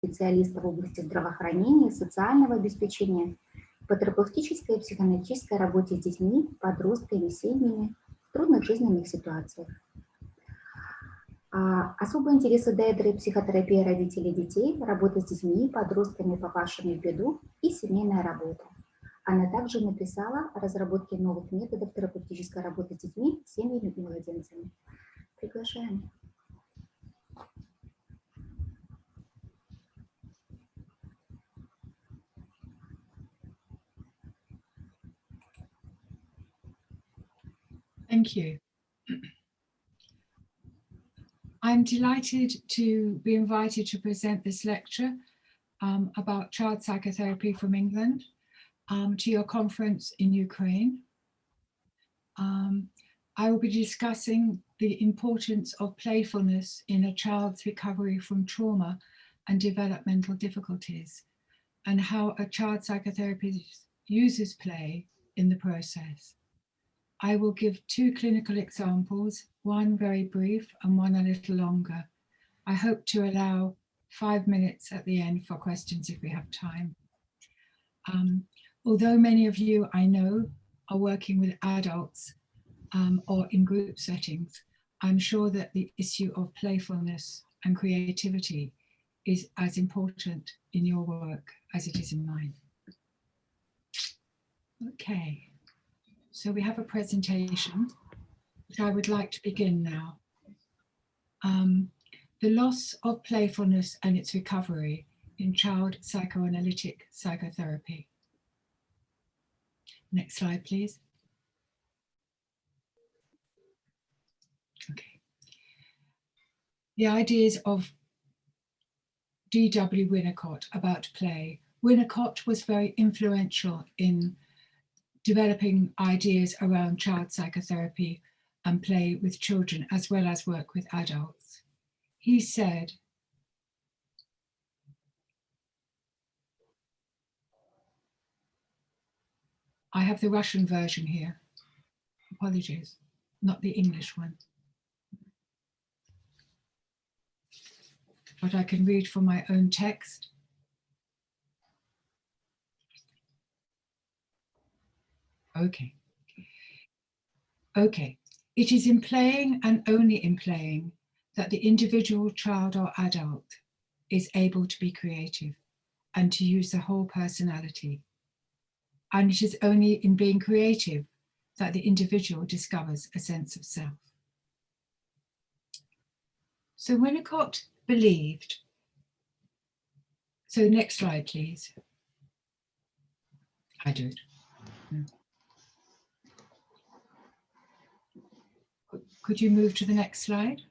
специалиста в области здравоохранения, социального обеспечения, по терапевтической и психоаналитической работе с детьми, подростками, семьями в трудных жизненных ситуациях. Особый интерес у Деирдре – психотерапия родителей детей, работа с детьми, подростками, попавшими в беду и семейная работа. Она также написала о разработке новых методов терапевтической работы с детьми, семьями и младенцами. Приглашаем. Thank you. I'm delighted to be invited to present this lecture about child psychotherapy from England to your conference in Ukraine. I will be discussing the importance of playfulness in a child's recovery from trauma and developmental difficulties, and how a child psychotherapist uses play in the process. I will give two clinical examples, one very brief and one a little longer. I hope to allow 5 minutes at the end for questions if we have time. Although many of you I know are working with adults or in group settings, I'm sure that the issue of playfulness and creativity is as important in your work as it is in mine. Okay, so we have a presentation, which I would like to begin now. The loss of playfulness and its recovery in child psychoanalytic psychotherapy. Next slide, please. Okay. The ideas of D.W. Winnicott about play. Winnicott was very influential in developing ideas around child psychotherapy and play with children, as well as work with adults. He said, I have the Russian version here. Apologies, not the English one. But I can read from my own text. Okay. Okay. It is in playing and only in playing that the individual child or adult is able to be creative and to use the whole personality. And it is only in being creative that the individual discovers a sense of self. So Winnicott believed, so next slide, please. I do it. No. Could you move to the next slide?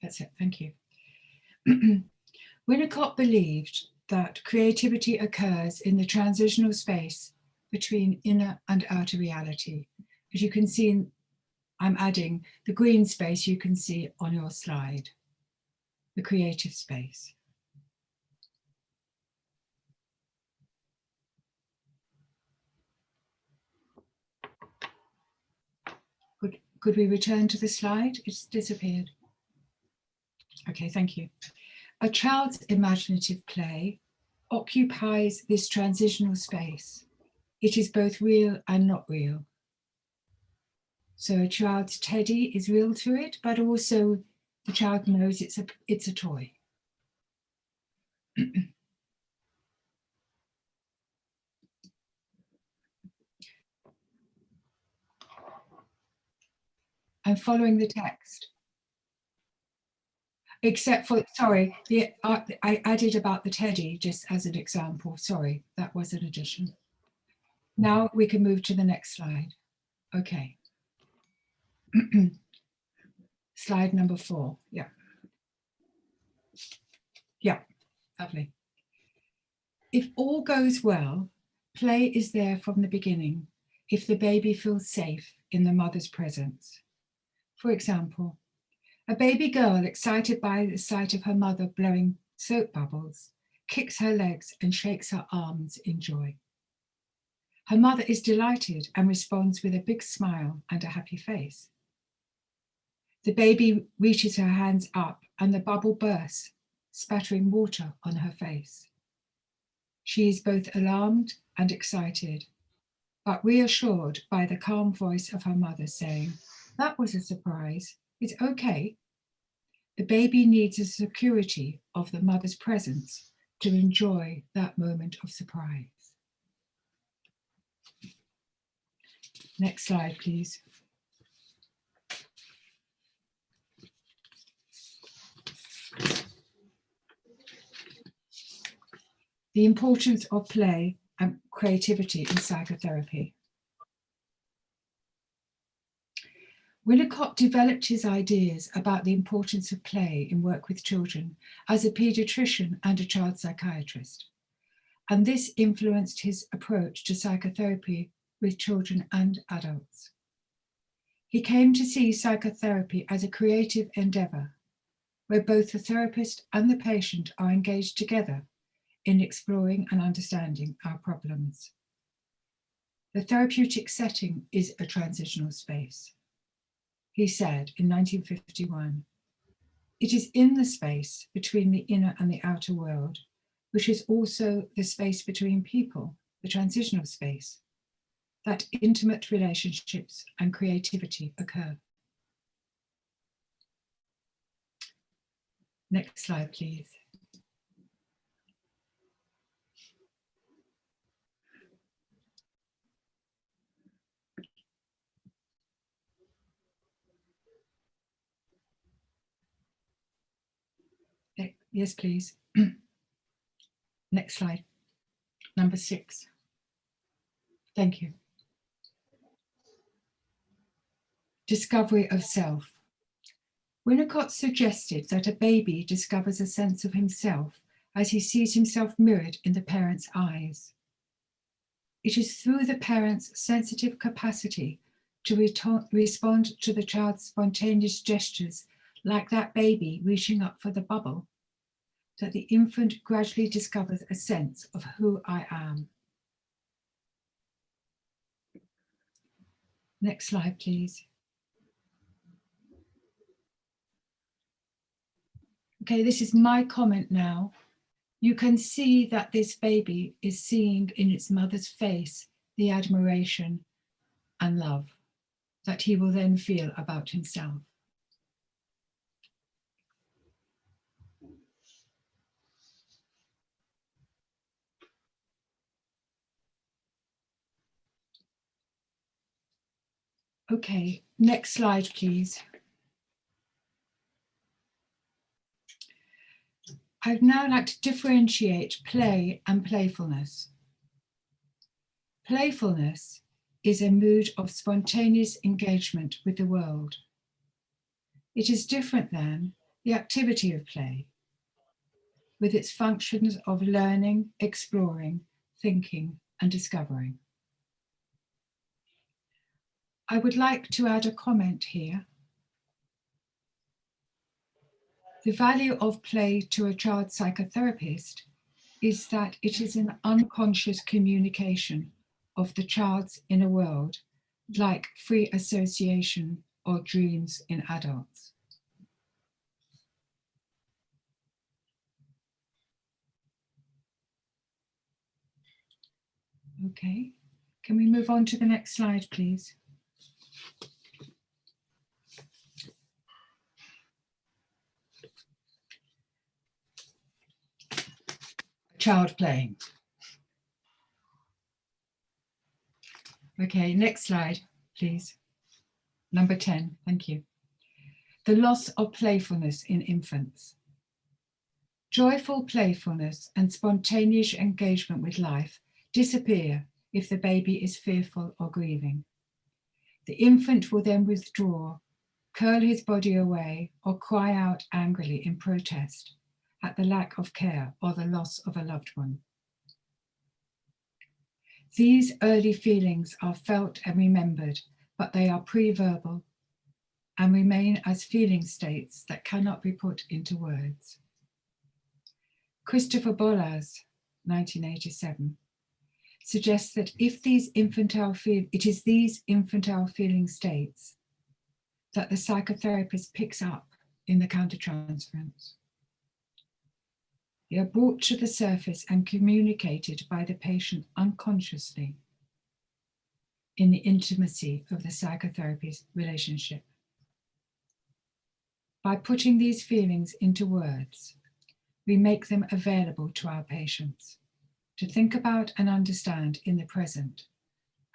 That's it, thank you. Winnicott believed that creativity occurs in the transitional space between inner and outer reality. As you can see, I'm adding the green space you can see on your slide, the creative space. Could we return to the slide? It's disappeared. Okay, thank you. A child's imaginative play occupies this transitional space. It is both real and not real. So a child's teddy is real to it, but also the child knows it's a toy. I'm following the text. Except for, sorry, I added about the teddy just as an example. Sorry, that was an addition. Now we can move to the next slide. Okay. Slide number 4. Yeah. Yeah, lovely. If all goes well, play is there from the beginning if the baby feels safe in the mother's presence. For example, a baby girl excited by the sight of her mother blowing soap bubbles kicks her legs and shakes her arms in joy. Her mother is delighted and responds with a big smile and a happy face. The baby reaches her hands up and the bubble bursts, spattering water on her face. She is both alarmed and excited, but reassured by the calm voice of her mother saying, "That was a surprise, it's okay." The baby needs the security of the mother's presence to enjoy that moment of surprise. Next slide, please. The importance of play and creativity in psychotherapy. Winnicott developed his ideas about the importance of play in work with children as a paediatrician and a child psychiatrist, and this influenced his approach to psychotherapy with children and adults. He came to see psychotherapy as a creative endeavor, where both the therapist and the patient are engaged together in exploring and understanding our problems. The therapeutic setting is a transitional space. He said in 1951, "It is in the space between the inner and the outer world, which is also the space between people, the transitional space, that intimate relationships and creativity occur." Next slide, please. Yes, please. Next slide. Number 6. Thank you. Discovery of self. Winnicott suggested that a baby discovers a sense of himself as he sees himself mirrored in the parent's eyes. It is through the parent's sensitive capacity to respond to the child's spontaneous gestures, like that baby reaching up for the bubble, that the infant gradually discovers a sense of who I am. Next slide, please. Okay, this is my comment now. You can see that this baby is seeing in its mother's face the admiration and love that he will then feel about himself. Okay, next slide, please. I'd now like to differentiate play and playfulness. Playfulness is a mood of spontaneous engagement with the world. It is different than the activity of play, with its functions of learning, exploring, thinking, and discovering. I would like to add a comment here. The value of play to a child psychotherapist is that it is an unconscious communication of the child's inner world, like free association or dreams in adults. Okay, can we move on to the next slide, please? Child playing. Okay, next slide, please. Number 10, thank you. The loss of playfulness in infants. Joyful playfulness and spontaneous engagement with life disappear if the baby is fearful or grieving. The infant will then withdraw, curl his body away, or cry out angrily in protest at the lack of care or the loss of a loved one. These early feelings are felt and remembered, but they are pre-verbal and remain as feeling states that cannot be put into words. Christopher Bolas, 1987, suggests that if these it is these infantile feeling states that the psychotherapist picks up in the countertransference. They are brought to the surface and communicated by the patient unconsciously in the intimacy of the psychotherapy relationship. By putting these feelings into words, we make them available to our patients to think about and understand in the present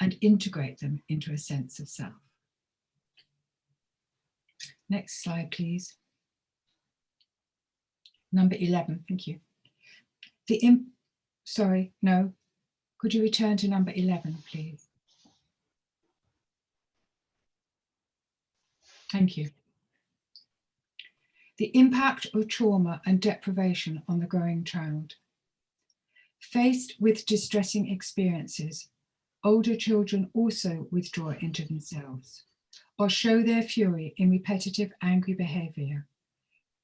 and integrate them into a sense of self. Next slide, please. Number 11, thank you. Sorry, no. Could you return to number 11, please? Thank you. The impact of trauma and deprivation on the growing child. Faced with distressing experiences, older children also withdraw into themselves or show their fury in repetitive angry behavior,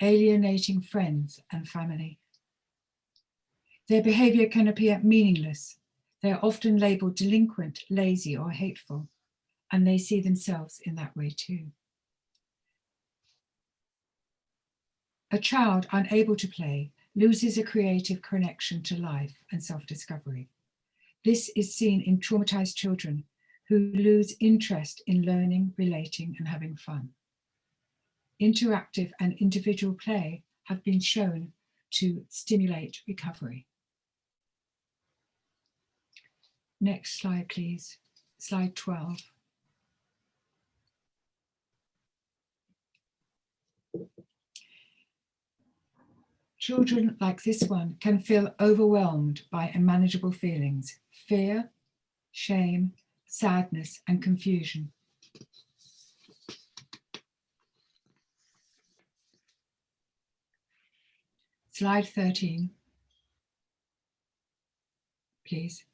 alienating friends and family. Their behavior can appear meaningless. They are often labeled delinquent, lazy, or hateful, and they see themselves in that way too. A child unable to play loses a creative connection to life and self-discovery. This is seen in traumatized children who lose interest in learning, relating, and having fun. Interactive and individual play have been shown to stimulate recovery. Next slide, please. Slide 12. Children like this one can feel overwhelmed by unmanageable feelings, fear, shame, sadness, and confusion. Slide 13, please.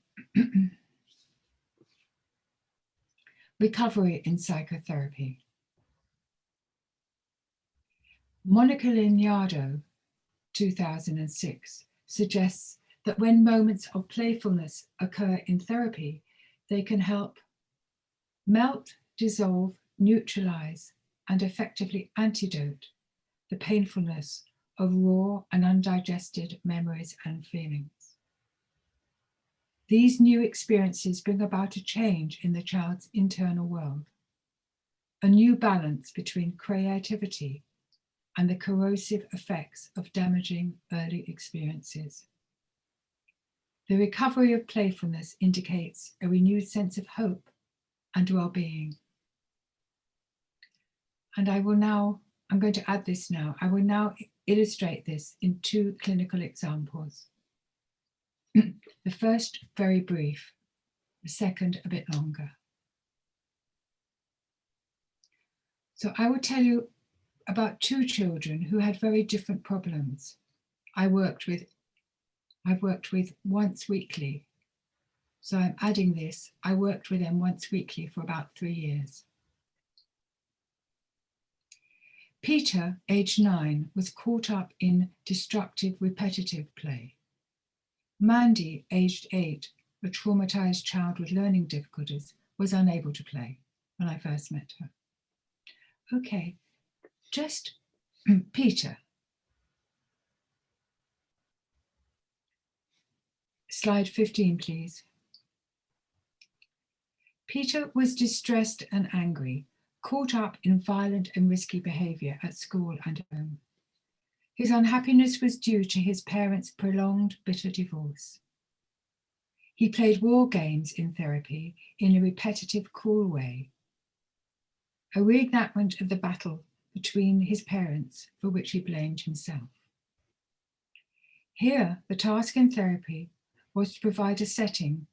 Recovery in psychotherapy. Monica Lignardo, 2006, suggests that when moments of playfulness occur in therapy, they can help melt, dissolve, neutralize, and effectively antidote the painfulness of raw and undigested memories and feelings. These new experiences bring about a change in the child's internal world, a new balance between creativity and the corrosive effects of damaging early experiences. The recovery of playfulness indicates a renewed sense of hope and well-being. And I'm going to add this now. I will now illustrate this in two clinical examples. The first, very brief, the second, a bit longer. So I will tell you about two children who had very different problems. I've worked with once weekly. So I'm adding this. I worked with them once weekly for about 3 years. Peter, age 9, was caught up in destructive, repetitive play. Mandy, aged 8, a traumatized child with learning difficulties, was unable to play when I first met her. Okay, just Peter. Slide 15, please. Peter was distressed and angry, caught up in violent and risky behavior at school and home. His unhappiness was due to his parents' prolonged, bitter divorce. He played war games in therapy in a repetitive, cruel way, a reenactment of the battle between his parents for which he blamed himself. Here, the task in therapy was to provide a setting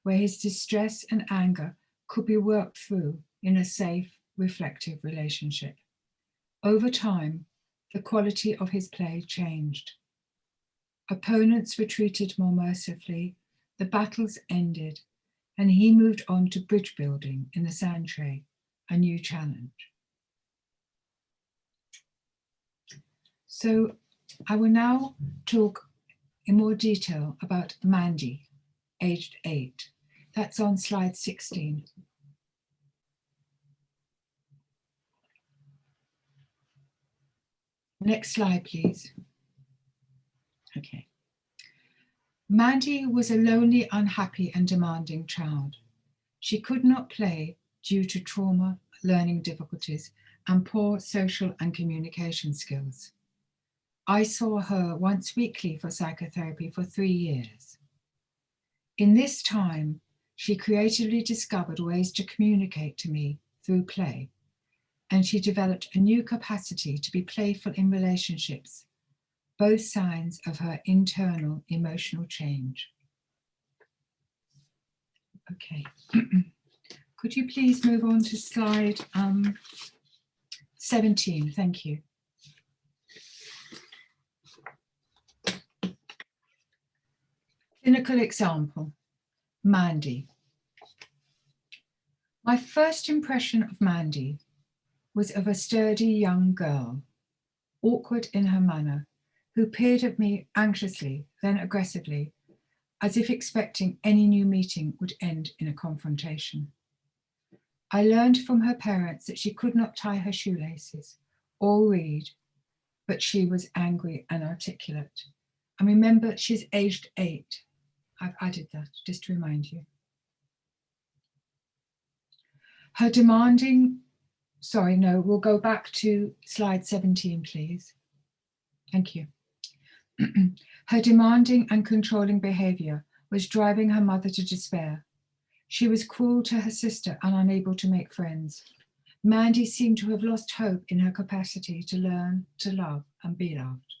where his distress and anger could be worked through in a safe, reflective relationship. Over time, the quality of his play changed. Opponents were treated more mercifully, the battles ended, and he moved on to bridge building in the sand tray, a new challenge. So I will now talk in more detail about Mandy, aged 8. That's on slide 16. Next slide, please. Okay. Mandy was a lonely, unhappy and demanding child. She could not play due to trauma, learning difficulties, and poor social and communication skills. I saw her once weekly for psychotherapy for 3 years. In this time, she creatively discovered ways to communicate to me through play, and she developed a new capacity to be playful in relationships, both signs of her internal emotional change. Okay. Could you please move on to slide 17? Thank you. Clinical example, Mandy. My first impression of Mandy was of a sturdy young girl, awkward in her manner, who peered at me anxiously, then aggressively, as if expecting any new meeting would end in a confrontation. I learned from her parents that she could not tie her shoelaces or read, but she was angry and articulate. And remember, she's aged 8. I've added that just to remind you. Her demanding, sorry, no, we'll go back to slide 17, please. Thank you. Her demanding and controlling behavior was driving her mother to despair. She was cruel to her sister and unable to make friends. Mandy seemed to have lost hope in her capacity to learn, to love, and be loved.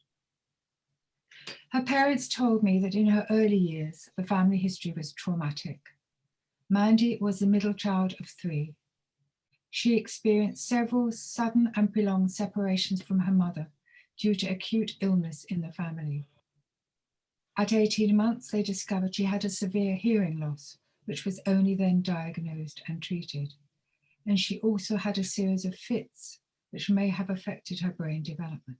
Her parents told me that in her early years, the family history was traumatic. Mandy was the middle child of 3. She experienced several sudden and prolonged separations from her mother due to acute illness in the family. At 18 months, they discovered she had a severe hearing loss, which was only then diagnosed and treated. And she also had a series of fits, which may have affected her brain development.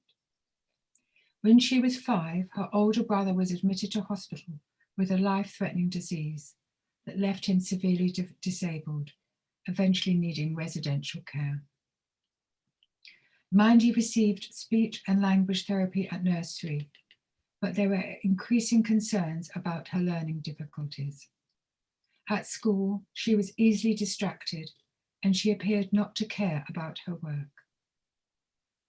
When she was 5, her older brother was admitted to hospital with a life-threatening disease that left him severely disabled, eventually needing residential care. Mandy received speech and language therapy at nursery, but there were increasing concerns about her learning difficulties. At school, she was easily distracted and she appeared not to care about her work.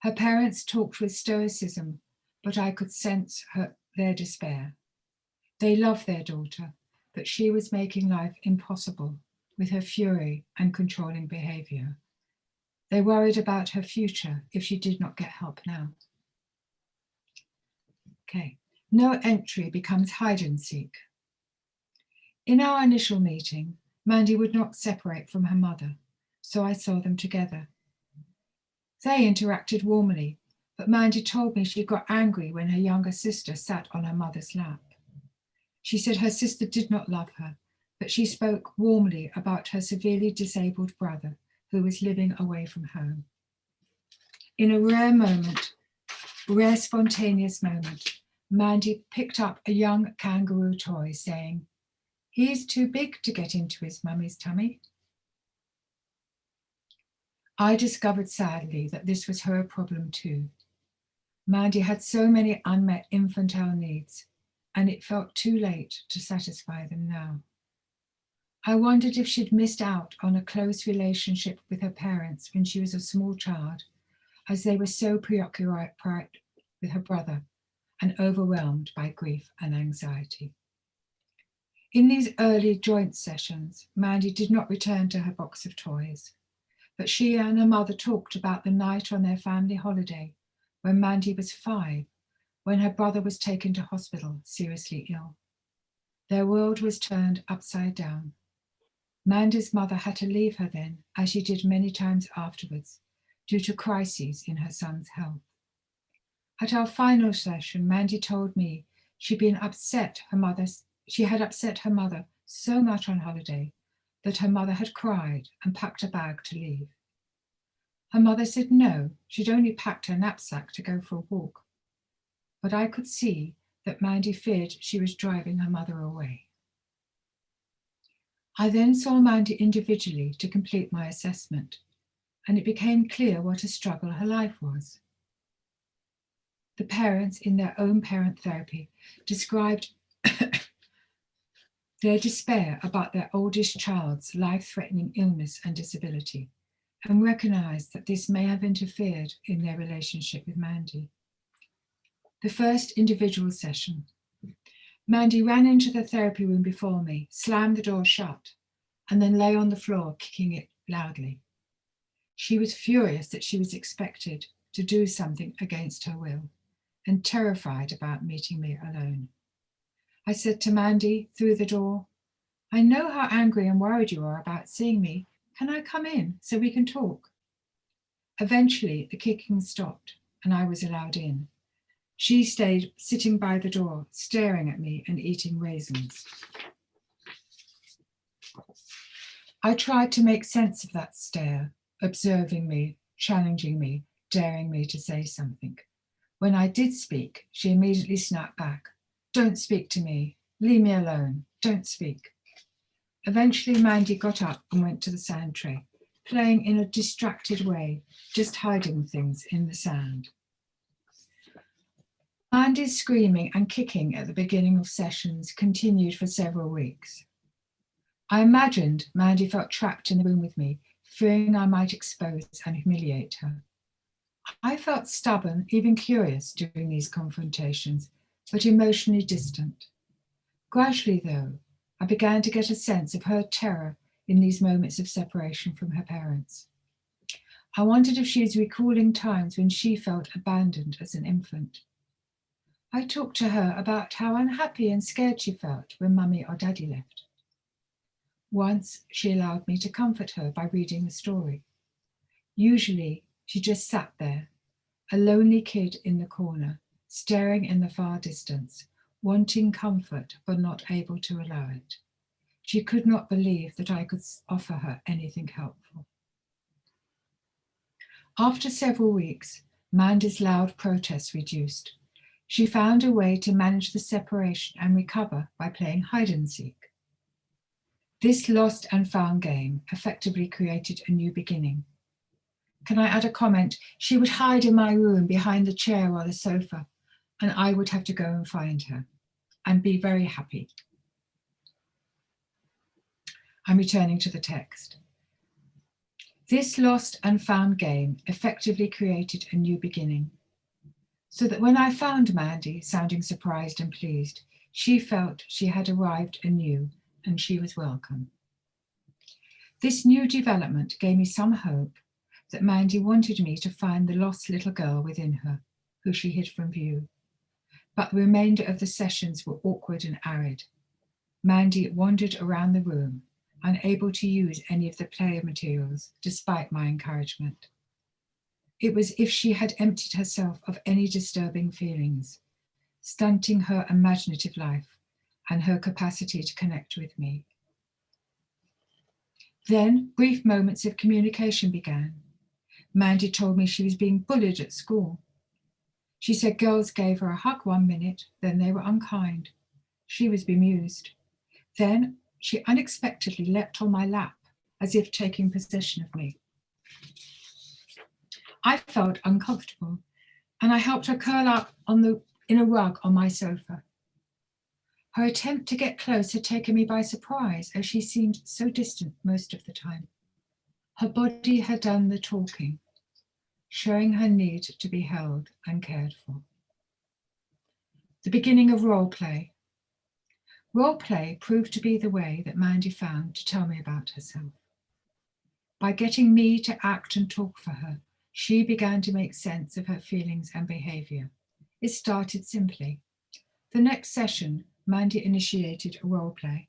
Her parents talked with stoicism, but I could sense their despair. They loved their daughter, but she was making life impossible with her fury and controlling behavior. They worried about her future if she did not get help now. Okay, no entry becomes hide and seek. In our initial meeting, Mandy would not separate from her mother, so I saw them together. They interacted warmly, but Mandy told me she got angry when her younger sister sat on her mother's lap. She said her sister did not love her, but she spoke warmly about her severely disabled brother who was living away from home. In a rare spontaneous moment, Mandy picked up a young kangaroo toy saying, "He's too big to get into his mummy's tummy." I discovered sadly that this was her problem too. Mandy had so many unmet infantile needs, and it felt too late to satisfy them now. I wondered if she'd missed out on a close relationship with her parents when she was a small child, as they were so preoccupied with her brother and overwhelmed by grief and anxiety. In these early joint sessions, Mandy did not return to her box of toys, but she and her mother talked about the night on their family holiday when Mandy was 5, when her brother was taken to hospital, seriously ill. Their world was turned upside down. Mandy's mother had to leave her then, as she did many times afterwards, due to crises in her son's health. At our final session, Mandy told me she had upset her mother so much on holiday that her mother had cried and packed a bag to leave. Her mother said no, she'd only packed her knapsack to go for a walk. But I could see that Mandy feared she was driving her mother away. I then saw Mandy individually to complete my assessment, and it became clear what a struggle her life was. The parents in their own parent therapy described their despair about their oldest child's life-threatening illness and disability, and recognized that this may have interfered in their relationship with Mandy. The first individual session. Mandy ran into the therapy room before me, slammed the door shut, and then lay on the floor, kicking it loudly. She was furious that she was expected to do something against her will, and terrified about meeting me alone. I said to Mandy through the door, "I know how angry and worried you are about seeing me. Can I come in so we can talk?" Eventually, the kicking stopped and I was allowed in. She stayed sitting by the door, staring at me and eating raisins. I tried to make sense of that stare, observing me, challenging me, daring me to say something. When I did speak, she immediately snapped back. "Don't speak to me. Leave me alone. Don't speak." Eventually, Mandy got up and went to the sand tray, playing in a distracted way, just hiding things in the sand. Mandy's screaming and kicking at the beginning of sessions continued for several weeks. I imagined Mandy felt trapped in the room with me, fearing I might expose and humiliate her. I felt stubborn, even curious during these confrontations, but emotionally distant. Gradually, though, I began to get a sense of her terror in these moments of separation from her parents. I wondered if she was recalling times when she felt abandoned as an infant. I talked to her about how unhappy and scared she felt when Mummy or Daddy left. Once, she allowed me to comfort her by reading a story. Usually, she just sat there, a lonely kid in the corner, staring in the far distance, wanting comfort but not able to allow it. She could not believe that I could offer her anything helpful. After several weeks, Mandy's loud protests reduced. She found a way to manage the separation and recover by playing hide and seek. This lost and found game effectively created a new beginning. Can I add a comment? She would hide in my room behind the chair or the sofa, and I would have to go and find her and be very happy. I'm returning to the text. This lost and found game effectively created a new beginning, so that when I found Mandy sounding surprised and pleased, she felt she had arrived anew and she was welcome. This new development gave me some hope that Mandy wanted me to find the lost little girl within her, who she hid from view. But the remainder of the sessions were awkward and arid. Mandy wandered around the room, unable to use any of the play materials, despite my encouragement. It was as if she had emptied herself of any disturbing feelings, stunting her imaginative life and her capacity to connect with me. Then brief moments of communication began. Mandy told me she was being bullied at school. She said girls gave her a hug 1 minute, then they were unkind. She was bemused. Then she unexpectedly leapt on my lap, as if taking possession of me. I felt uncomfortable, and I helped her curl up in a rug on my sofa. Her attempt to get close had taken me by surprise, as she seemed so distant most of the time. Her body had done the talking, showing her need to be held and cared for. The beginning of role play. Role play proved to be the way that Mandy found to tell me about herself. By getting me to act and talk for her, she began to make sense of her feelings and behavior. It started simply. The next session, Mandy initiated a role play.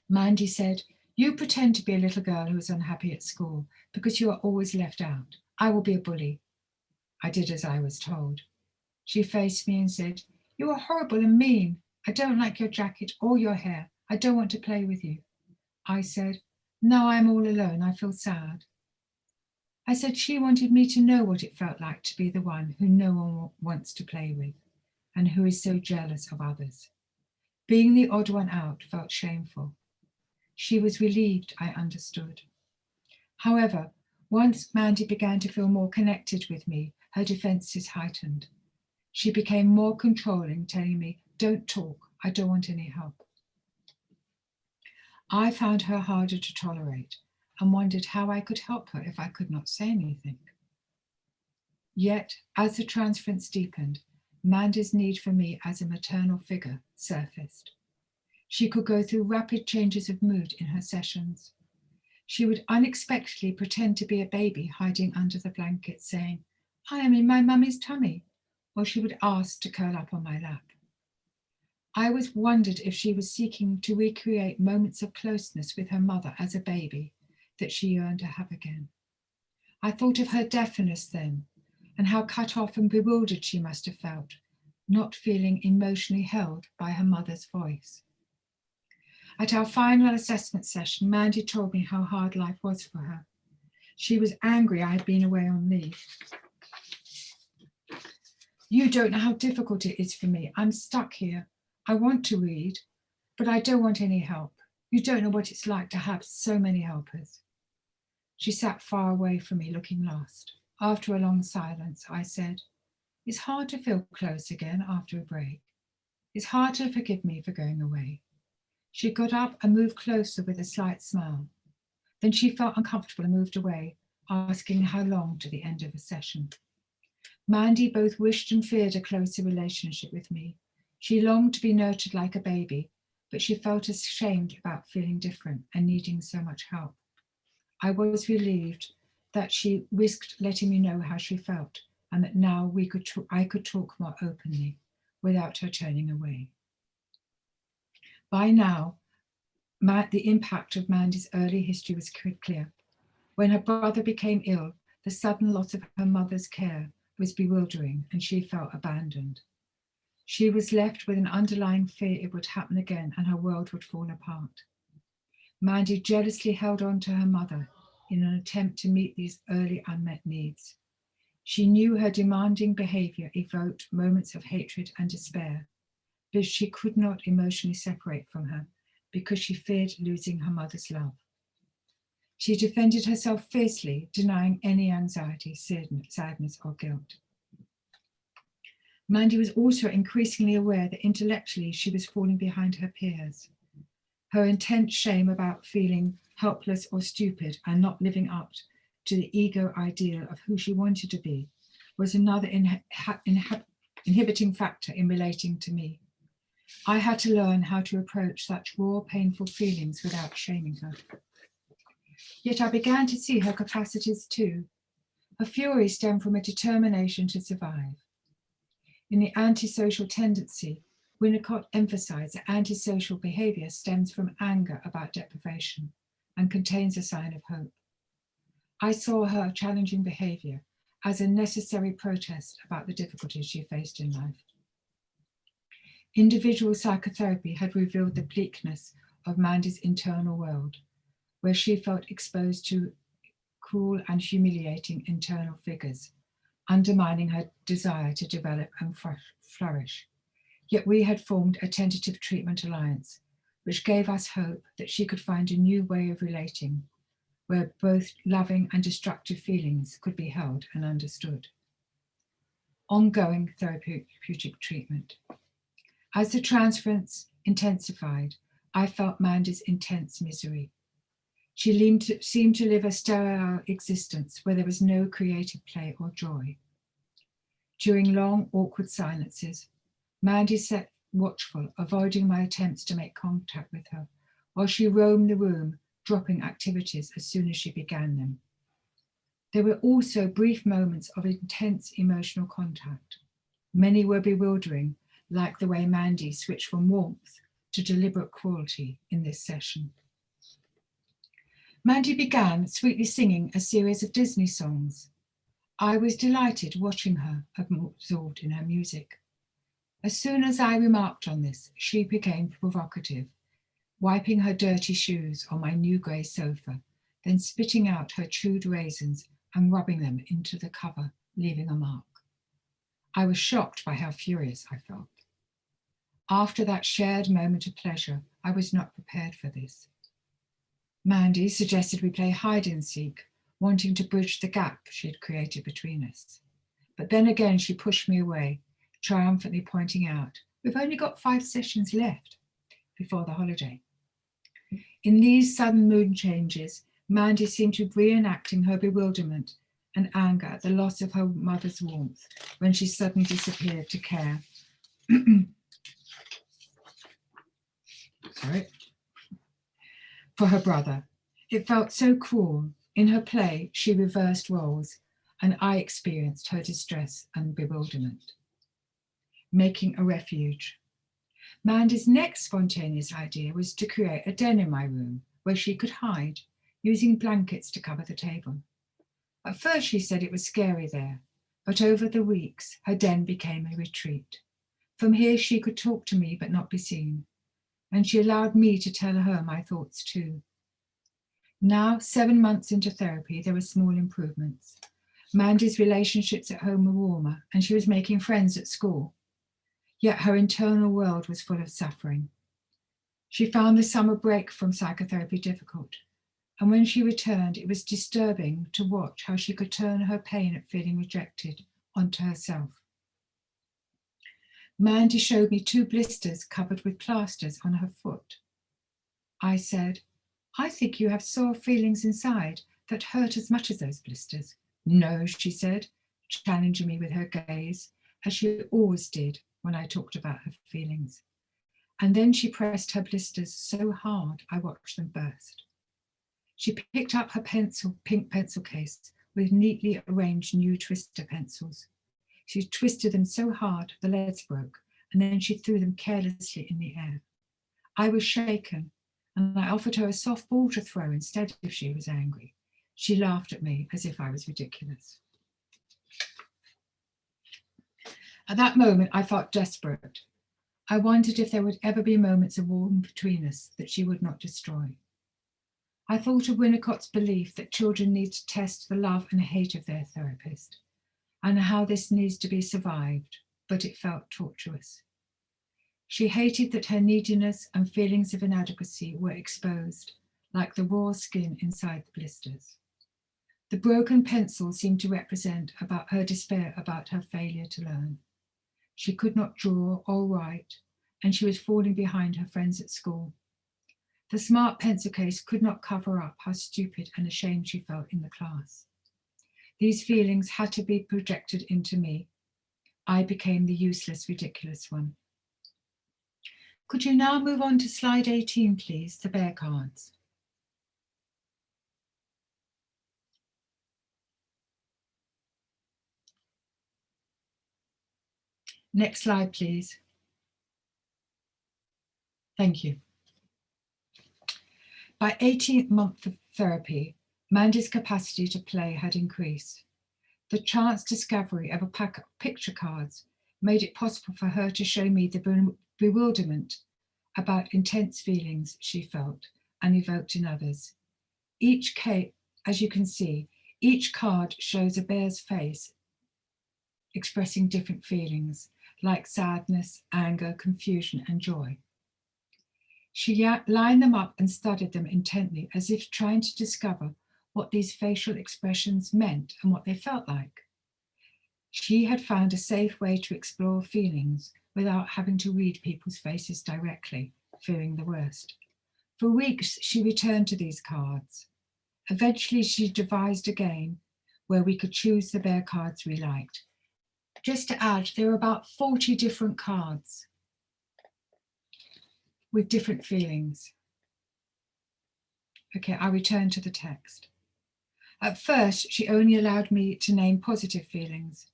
Mandy said, "You pretend to be a little girl who is unhappy at school because you are always left out. I will be a bully." I did as I was told. She faced me and said, "You are horrible and mean. I don't like your jacket or your hair. I don't want to play with you." I said, "Now I am all alone. I feel sad." I said she wanted me to know what it felt like to be the one who no one wants to play with and who is so jealous of others. Being the odd one out felt shameful. She was relieved I understood. However, once Mandy began to feel more connected with me, her defenses heightened. She became more controlling, telling me, "Don't talk, I don't want any help." I found her harder to tolerate and wondered how I could help her if I could not say anything. Yet, as the transference deepened, Mandy's need for me as a maternal figure surfaced. She could go through rapid changes of mood in her sessions. She would unexpectedly pretend to be a baby hiding under the blanket, saying, "I am in my mummy's tummy," or she would ask to curl up on my lap. I always wondered if she was seeking to recreate moments of closeness with her mother as a baby that she yearned to have again. I thought of her deafness then, and how cut off and bewildered she must have felt, not feeling emotionally held by her mother's voice. At our final assessment session, Mandy told me how hard life was for her. She was angry I had been away on leave. "You don't know how difficult it is for me. I'm stuck here. I want to read, but I don't want any help. You don't know what it's like to have so many helpers." She sat far away from me, looking lost. After a long silence, I said, "It's hard to feel close again after a break. It's hard to forgive me for going away." She got up and moved closer with a slight smile. Then she felt uncomfortable and moved away, asking how long to the end of the session. Mandy both wished and feared a closer relationship with me. She longed to be nurtured like a baby, but she felt ashamed about feeling different and needing so much help. I was relieved that she risked letting me know how she felt, and that now I could talk more openly without her turning away. By now, the impact of Mandy's early history was clear. When her brother became ill, the sudden loss of her mother's care was bewildering, and she felt abandoned. She was left with an underlying fear it would happen again and her world would fall apart. Mandy jealously held on to her mother in an attempt to meet these early unmet needs. She knew her demanding behavior evoked moments of hatred and despair, but she could not emotionally separate from her because she feared losing her mother's love. She defended herself fiercely, denying any anxiety, sadness, or guilt. Mandy was also increasingly aware that intellectually she was falling behind her peers. Her intense shame about feeling helpless or stupid and not living up to the ego ideal of who she wanted to be was another inhibiting factor in relating to me. I had to learn how to approach such raw, painful feelings without shaming her. Yet I began to see her capacities too. Her fury stemmed from a determination to survive. In the antisocial tendency, Winnicott emphasized that antisocial behavior stems from anger about deprivation and contains a sign of hope. I saw her challenging behavior as a necessary protest about the difficulties she faced in life. Individual psychotherapy had revealed the bleakness of Mandy's internal world, where she felt exposed to cruel and humiliating internal figures, undermining her desire to develop and flourish. Yet we had formed a tentative treatment alliance, which gave us hope that she could find a new way of relating, where both loving and destructive feelings could be held and understood. Ongoing therapeutic treatment. As the transference intensified, I felt Mandy's intense misery. She seemed to live a sterile existence where there was no creative play or joy. During long, awkward silences, Mandy sat watchful, avoiding my attempts to make contact with her, while she roamed the room, dropping activities as soon as she began them. There were also brief moments of intense emotional contact. Many were bewildering, like the way Mandy switched from warmth to deliberate cruelty in this session. Mandy began sweetly singing a series of Disney songs. I was delighted watching her, absorbed in her music. As soon as I remarked on this, she became provocative, wiping her dirty shoes on my new grey sofa, then spitting out her chewed raisins and rubbing them into the cover, leaving a mark. I was shocked by how furious I felt. After that shared moment of pleasure, I was not prepared for this. Mandy suggested we play hide and seek, wanting to bridge the gap she had created between us. But then again, she pushed me away, triumphantly pointing out, "We've only got 5 sessions left before the holiday." In these sudden mood changes, Mandy seemed to be reenacting her bewilderment and anger at the loss of her mother's warmth when she suddenly disappeared to care. For her brother. It felt so cruel. In her play, she reversed roles, and I experienced her distress and bewilderment. Making a refuge. Mandy's next spontaneous idea was to create a den in my room where she could hide, using blankets to cover the table. At first, she said it was scary there, but over the weeks, her den became a retreat. From here, she could talk to me but not be seen, and she allowed me to tell her my thoughts too. Now, 7 months into therapy, there were small improvements. Mandy's relationships at home were warmer, and she was making friends at school. Yet her internal world was full of suffering. She found the summer break from psychotherapy difficult, and when she returned, it was disturbing to watch how she could turn her pain at feeling rejected onto herself. Mandy showed me 2 blisters covered with plasters on her foot. I said, "I think you have sore feelings inside that hurt as much as those blisters." "No," she said, challenging me with her gaze, as she always did when I talked about her feelings. And then she pressed her blisters so hard I watched them burst. She picked up her pink pencil case with neatly arranged new twister pencils. She twisted them so hard the leads broke, and then she threw them carelessly in the air. I was shaken, and I offered her a soft ball to throw instead if she was angry. She laughed at me as if I was ridiculous. At that moment, I felt desperate. I wondered if there would ever be moments of warmth between us that she would not destroy. I thought of Winnicott's belief that children need to test the love and hate of their therapist, and how this needs to be survived, but it felt tortuous. She hated that her neediness and feelings of inadequacy were exposed, like the raw skin inside the blisters. The broken pencil seemed to represent about her despair about her failure to learn. She could not draw or write, and she was falling behind her friends at school. The smart pencil case could not cover up how stupid and ashamed she felt in the class. These feelings had to be projected into me. I became the useless, ridiculous one. Could you now move on to slide 18, please, the bear cards? Next slide, please. Thank you. By 18th month of therapy, Mandy's capacity to play had increased. The chance discovery of a pack of picture cards made it possible for her to show me the bewilderment about intense feelings she felt and evoked in others. As you can see, each card shows a bear's face expressing different feelings like sadness, anger, confusion, and joy. She lined them up and studied them intently as if trying to discover what these facial expressions meant and what they felt like. She had found a safe way to explore feelings without having to read people's faces directly, fearing the worst. For weeks, she returned to these cards. Eventually, she devised a game where we could choose the bear cards we liked. Just to add, there were about 40 different cards with different feelings. Okay, I return to the text. At first, she only allowed me to name positive feelings,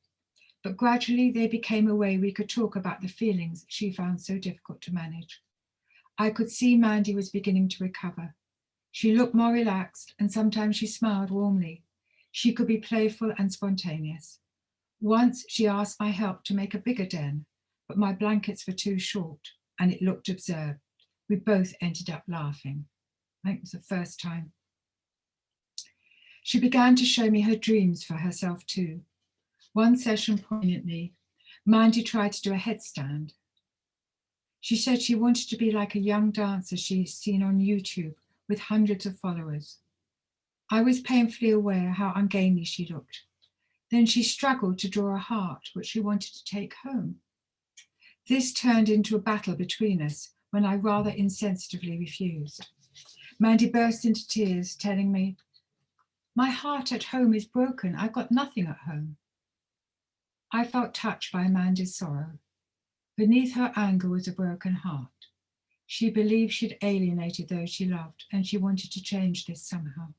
but gradually they became a way we could talk about the feelings she found so difficult to manage. I could see Mandy was beginning to recover. She looked more relaxed, and sometimes she smiled warmly. She could be playful and spontaneous. Once she asked my help to make a bigger den, but my blankets were too short and it looked absurd. We both ended up laughing. I think it was the first time. She began to show me her dreams for herself too. One session poignantly, Mandy tried to do a headstand. She said she wanted to be like a young dancer she's seen on YouTube with hundreds of followers. I was painfully aware how ungainly she looked. Then she struggled to draw a heart, which she wanted to take home. This turned into a battle between us when I rather insensitively refused. Mandy burst into tears, telling me, "My heart at home is broken. I've got nothing at home." I felt touched by Mandy's sorrow. Beneath her anger was a broken heart. She believed she'd alienated those she loved, and she wanted to change this somehow.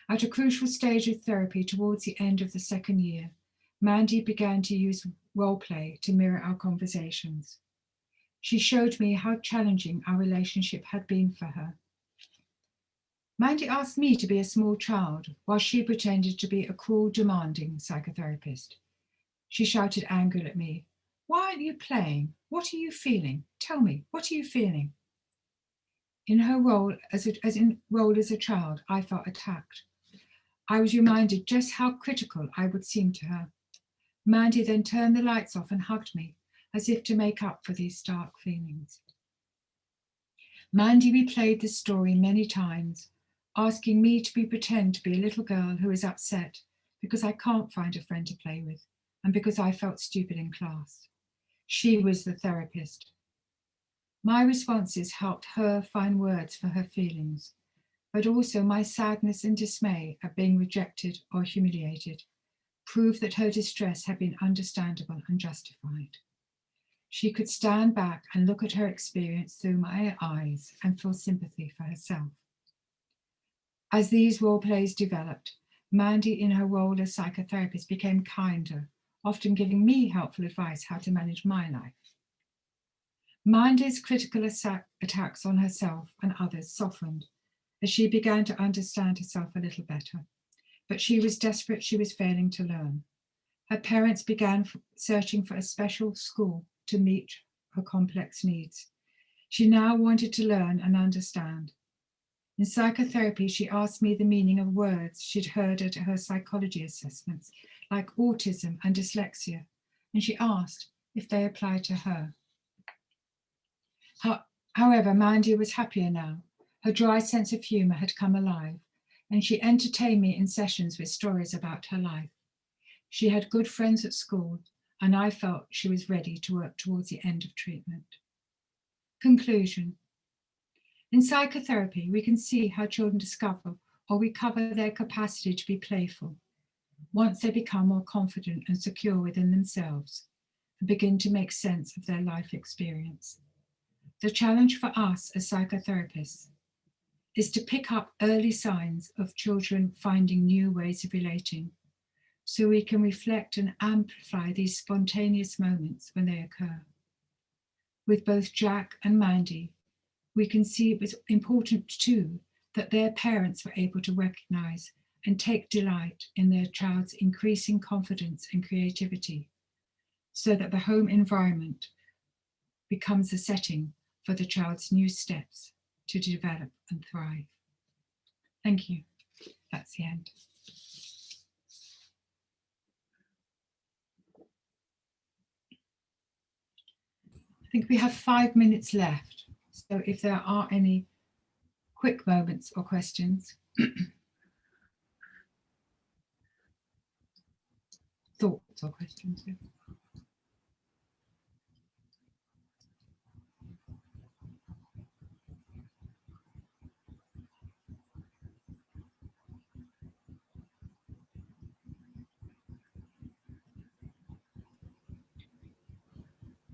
At a crucial stage of therapy towards the end of the second year, Mandy began to use role play to mirror our conversations. She showed me how challenging our relationship had been for her. Mandy asked me to be a small child while she pretended to be a cruel, demanding psychotherapist. She shouted angrily at me, "Why aren't you playing? What are you feeling? Tell me, what are you feeling?" In her role as a child, I felt attacked. I was reminded just how critical I would seem to her. Mandy then turned the lights off and hugged me, as if to make up for these stark feelings. Mandy replayed the story many times, asking me to pretend to be a little girl who is upset because I can't find a friend to play with and because I felt stupid in class. She was the therapist. My responses helped her find words for her feelings, but also my sadness and dismay at being rejected or humiliated proved that her distress had been understandable and justified. She could stand back and look at her experience through my eyes and feel sympathy for herself. As these role plays developed, Mandy in her role as psychotherapist became kinder, often giving me helpful advice how to manage my life. Mandy's critical attacks on herself and others softened as she began to understand herself a little better, but she was desperate she was failing to learn. Her parents began searching for a special school to meet her complex needs. She now wanted to learn and understand. In psychotherapy, she asked me the meaning of words she'd heard at her psychology assessments, like autism and dyslexia, and she asked if they applied to her. However, Mandy was happier now. Her dry sense of humour had come alive, and she entertained me in sessions with stories about her life. She had good friends at school, and I felt she was ready to work towards the end of treatment. Conclusion. In psychotherapy, we can see how children discover or recover their capacity to be playful once they become more confident and secure within themselves and begin to make sense of their life experience. The challenge for us as psychotherapists is to pick up early signs of children finding new ways of relating, so we can reflect and amplify these spontaneous moments when they occur. With both Jack and Mandy, we can see it was important too that their parents were able to recognize and take delight in their child's increasing confidence and creativity, so that the home environment becomes a setting for the child's new steps to develop and thrive. Thank you. That's the end. I think we have 5 minutes left. So if there are any quick moments or questions, thoughts or questions. Yeah.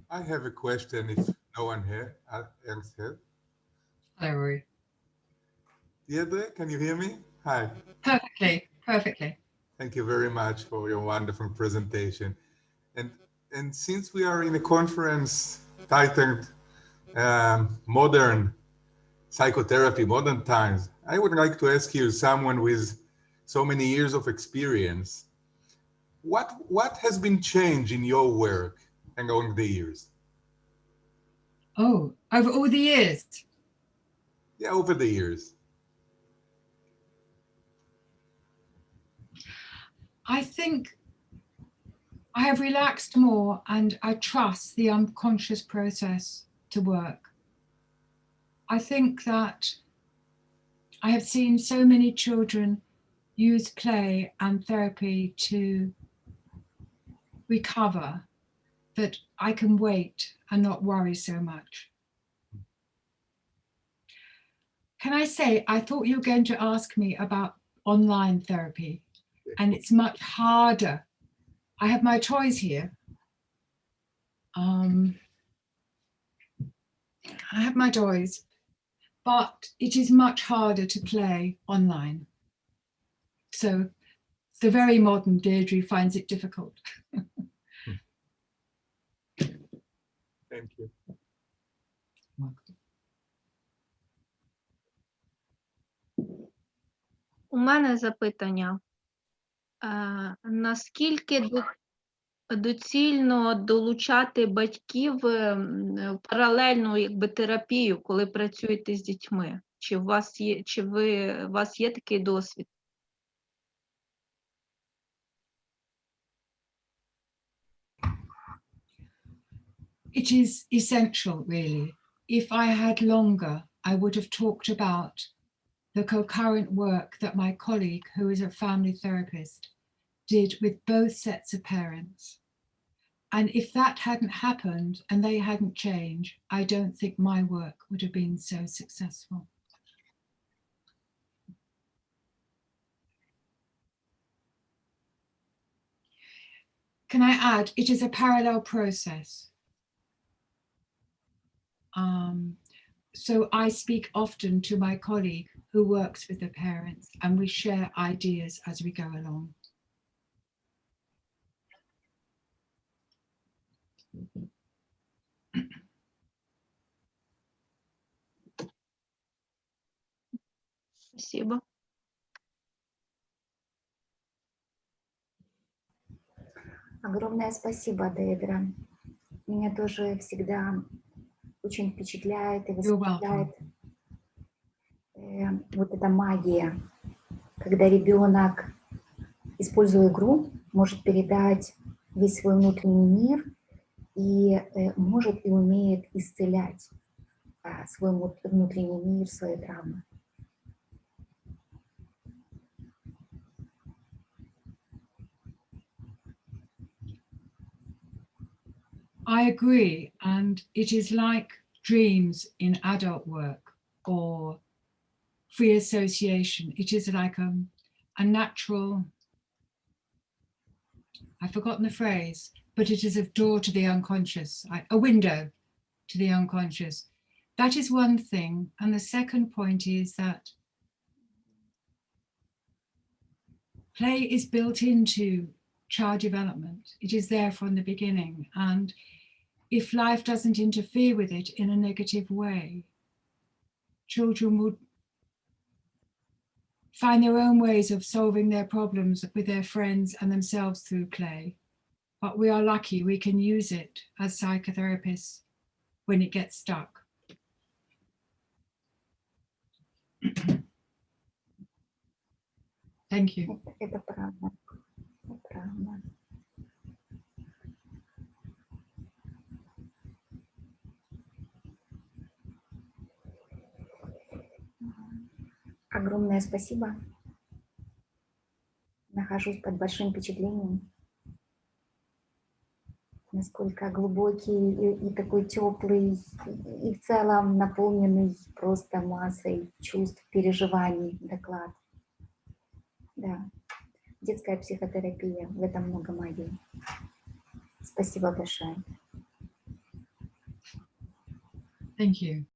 I have a question if no one else has. Hello, Rory. Deirde, can you hear me? Hi. Perfectly, perfectly. Thank you very much for your wonderful presentation. And since we are in a conference titled Modern Psychotherapy, Modern Times, I would like to ask you, someone with so many years of experience, what has been changed in your work along the years? Oh, over all the years? Yeah, over the years. I think I have relaxed more and I trust the unconscious process to work. I think that I have seen so many children use play and therapy to recover that I can wait and not worry so much. Can I say, I thought you were going to ask me about online therapy, and it's much harder. I have my toys here. I have my toys, but it is much harder to play online. So the very modern Deirdre finds it difficult. Thank you. У мене запитання. Наскільки доцільно долучати батьків в паралельну якби терапію, коли працюєте з дітьми? Чи у вас є такий досвід? It is essential, really. If I had longer, I would have talked about the concurrent work that my colleague, who is a family therapist, did with both sets of parents. And if that hadn't happened and they hadn't changed, I don't think my work would have been so successful. Can I add, it is a parallel process. So I speak often to my colleague who works with the parents, and we share ideas as we go along. Спасибо. Огромное спасибо, Деирдре. Меня тоже всегда очень впечатляет и восхищает вот эта магия, когда ребенок, используя игру, может передать весь свой внутренний мир и может и умеет исцелять свой внутренний мир, свои травмы. I agree, and it is like dreams in adult work or free association. It is like a natural, I've forgotten the phrase, but it is a door to the unconscious, a window to the unconscious. That is one thing. And the second point is that play is built into child development. It is there from the beginning. And if life doesn't interfere with it in a negative way, children would find their own ways of solving their problems with their friends and themselves through play. But we are lucky we can use it as psychotherapists when it gets stuck. Thank you. Это правда. Это правда. Огромное спасибо. Нахожусь под большим впечатлением, насколько глубокий и такой теплый, и в целом наполненный просто массой чувств, переживаний доклад. Да, детская психотерапия, в этом много магии. Спасибо большое. Thank you.